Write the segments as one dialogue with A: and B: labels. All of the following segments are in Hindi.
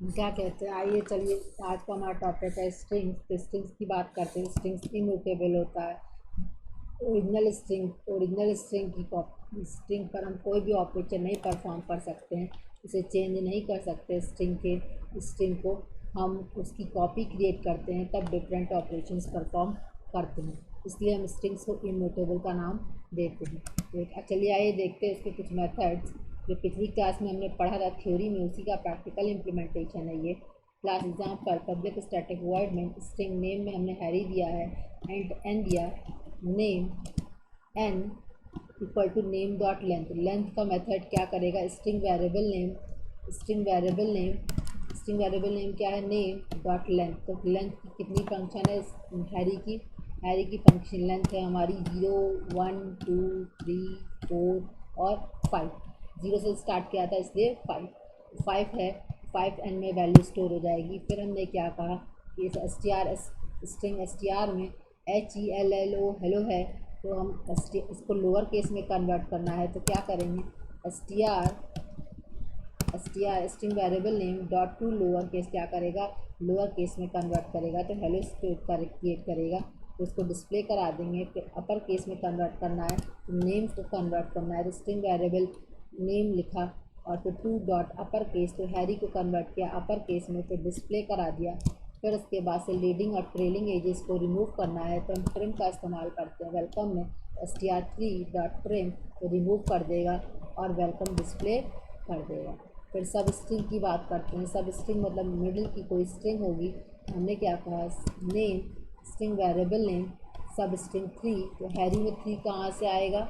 A: क्या कहते हैं, आइए चलिए आज का हमारा टॉपिक है स्ट्रिंग्स। तो स्ट्रिंग्स की बात करते हैं। स्ट्रिंग्स इम्यूटेबल होता है। ओरिजिनल स्ट्रिंग की स्ट्रिंग पर हम कोई भी ऑपरेशन नहीं परफॉर्म कर सकते हैं, उसे चेंज नहीं कर सकते। स्ट्रिंग को हम उसकी कॉपी क्रिएट करते हैं, तब डिफरेंट ऑपरेशंस परफॉर्म करते हैं, इसलिए हम स्ट्रिंग्स को इम्यूटेबल का नाम देते हैं। तो चलिए आइए देखते हैं इसके कुछ मेथड्स जो पिछली क्लास में हमने पढ़ा था थ्योरी में, उसी का प्रैक्टिकल इम्प्लीमेंटेशन है ये। Class example public static void main string name में हमने हैरी दिया है, एंड एन दिया, name n equal to name dot length. Length का मेथड क्या करेगा, स्ट्रिंग वेरिएबल नेम क्या है, नेम डॉट लेंथ। तो लेंथ की कितनी फंक्शन है हैरी की फंक्शन लेंथ है हमारी 0, 1, 2, 3, 4 और 5। 0 से स्टार्ट किया था इसलिए 5 है। 5 एन में वैल्यू स्टोर हो जाएगी। फिर हमने क्या कहा कि स्ट्रिंग एस टी आर में HELLO हेलो है, तो हम इसको लोअर केस में कन्वर्ट करना है, तो क्या करेंगे, S T R string variable name dot to lower case क्या करेगा, लोअर केस में कन्वर्ट करेगा, तो हेलो क्रिएट करेगा, तो उसको डिस्प्ले करा देंगे। फिर अपर केस में कन्वर्ट करना है, तो नेम को कन्वर्ट करना है, तो स्ट्रिंग वेरिएबल नेम लिखा और फिर टू डॉट अपर केस, तो हैरी को कन्वर्ट किया अपर केस में, फिर डिस्प्ले करा दिया। फिर उसके बाद से लीडिंग और ट्रेलिंग एजेस को रिमूव करना है, तो हम ट्रिम का इस्तेमाल करते हैं। वेलकम में str3.trim को रिमूव कर देगा और वेलकम डिस्प्ले कर देगा। फिर सब स्ट्रिंग की बात करते हैं। सब स्ट्रिंग मतलब मिडिल की कोई स्ट्रिंग होगी। हमने क्या कहा, नेम स्ट्रिंग वेरिएबल नेम सब स्ट्रिंग 3, तो हैरी में 3 कहाँ से आएगा,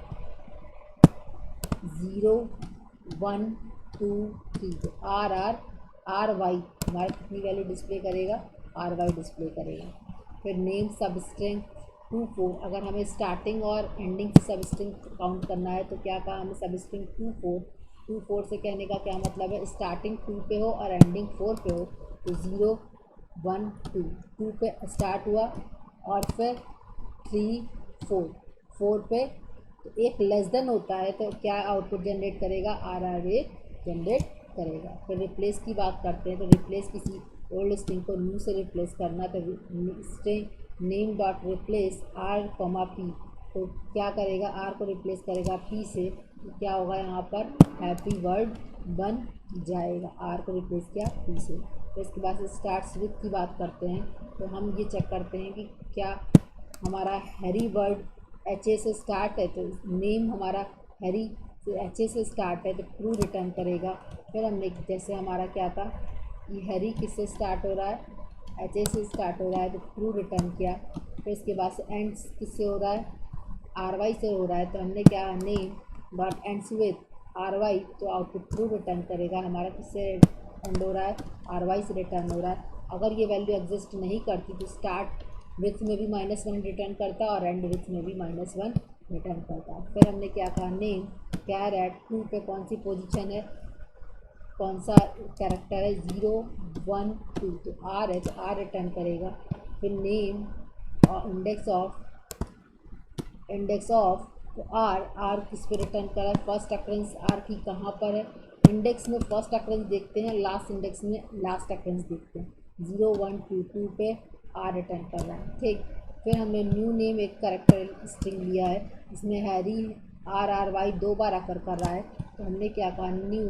A: 0, 1, 2, 3, तो आर वाई हमारा कितनी वैल्यू डिस्प्ले करेगा, आर वाई डिस्प्ले करेगा। फिर नेम सब स्ट्रिंग 2, 4, अगर हमें स्टार्टिंग और एंडिंग से सब स्ट्रिंग काउंट करना है, तो क्या कहा हमें, सब स्ट्रिंग 2, 4 से कहने का क्या मतलब है, स्टार्टिंग 2 पे हो और एंडिंग 4 पे हो, तो 0, 1, 2 पे स्टार्ट हुआ और फिर 3, 4 पे, तो एक लेस देन होता है, तो क्या आउटपुट जनरेट करेगा, RRA जनरेट करेगा। फिर रिप्लेस की बात करते हैं। तो रिप्लेस किसी ओल्ड स्ट्रिंग को न्यू से रिप्लेस करना, तो string name dot replace R comma P, तो क्या करेगा, आर को रिप्लेस करेगा पी से, तो क्या होगा यहाँ पर हैप्पी वर्ड बन जाएगा। आर को रिप्लेस किया पी से। तो इसके बाद से स्टार्ट्स विथ की बात करते हैं। तो हम ये चेक करते हैं कि क्या हमारा हैरी वर्ड HA से स्टार्ट है, तो नेम हमारा हैरी से HA से स्टार्ट है, तो ट्रू रिटर्न करेगा। फिर हमने जैसे हमारा क्या था कि हैरी किससे स्टार्ट हो रहा है, HA से स्टार्ट हो रहा है, तो ट्रू रिटर्न किया। फिर इसके बाद से एंड किससे हो रहा है, RY से हो रहा है, तो हमने क्या, name dot ends with RY, तो आउटपुट ट्रू रिटर्न करेगा। हमारा किससे एंड हो रहा है, RY से रिटर्न हो रहा है। अगर ये वैल्यू एग्जिस्ट नहीं करती, तो स्टार्ट विथ में भी -1 रिटर्न करता और एंड विथ में भी -1 रिटर्न करता। फिर हमने क्या कहा, नेम कैर एट 2 पे कौन सी पोजीशन है, कौन सा कैरेक्टर है, 0, 1, 2, तो आर है, तो आर रिटर्न करेगा। फिर नेम और इंडेक्स ऑफ, तो आर किस पे रिटर्न करा, फर्स्ट अक्रेंस आर की कहाँ पर है, इंडेक्स में फर्स्ट अक्रेंस देखते हैं, लास्ट इंडेक्स में लास्ट अक्रेंस देखते हैं। 0, 1, 2 पे आर रिटर्न कर रहा है, ठीक। फिर हमने न्यू नेम एक करेक्टर स्ट्रिंग लिया है, इसमें हैरी RRY 2 बार आकर कर रहा है, तो हमने क्या कहा, new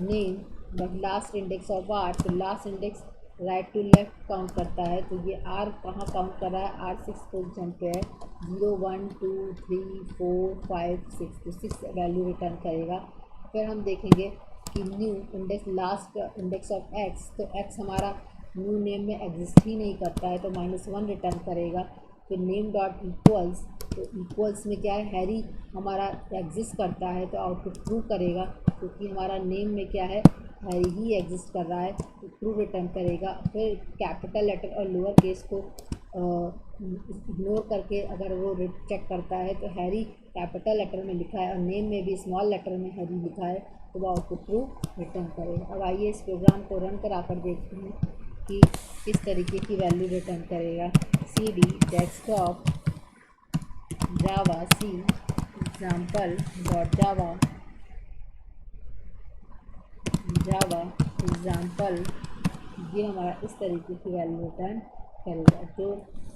A: name but last index of R, तो last index right to left count करता है, तो ये आर कहाँ काउंट कर रहा है, R6 पोजिशन पे है। 0, 1, 2, 3, 4, 5, 6, तो 6 वैल्यू रिटर्न करेगा। फिर हम देखेंगे कि new index last index of x, तो एक्स हमारा न्यू नेम में एग्जिस्ट ही नहीं करता है, तो -1 रिटर्न करेगा। फिर नेम डॉट इक्वल्स, तो इक्वल्स में क्या है, हैरी हमारा एग्जिस्ट करता है, तो आउटपुट ट्रू करेगा, क्योंकि हमारा नेम में क्या है, हैरी ही एग्जिस्ट कर रहा है, तो ट्रू रिटर्न करेगा। फिर कैपिटल लेटर और लोअर केस को इग्नोर करके अगर वो चेक करता है, तो हैरी कैपिटल लेटर में लिखा है और नेम में भी स्मॉल लेटर में हैरी लिखा है, तो वो आउटपुट ट्रू रिटर्न करेगा। अब आइए इस प्रोग्राम को रन करा कर देखते हैं कि किस तरीके की वैल्यू रिटर्न करेगा। CD डेस्कटॉप जावा सी एग्जाम्पल डॉट जावा एग्जाम्पल ये हमारा इस तरीके की वैल्यू रिटर्न करेगा।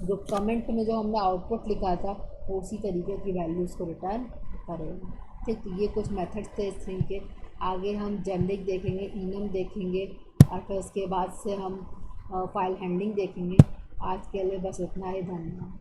A: जो कमेंट में जो हमने आउटपुट लिखा था वो उसी तरीके की वैल्यूज़ को रिटर्न करेगा। ठीक, तो ये कुछ मेथड्स थे स्ट्रिंग के। आगे हम जेनेरिक देखेंगे, इनम देखेंगे और फिर उसके बाद से हम फाइल हैंडलिंग देखेंगे। आज के लिए बस इतना ही, धन्यवाद।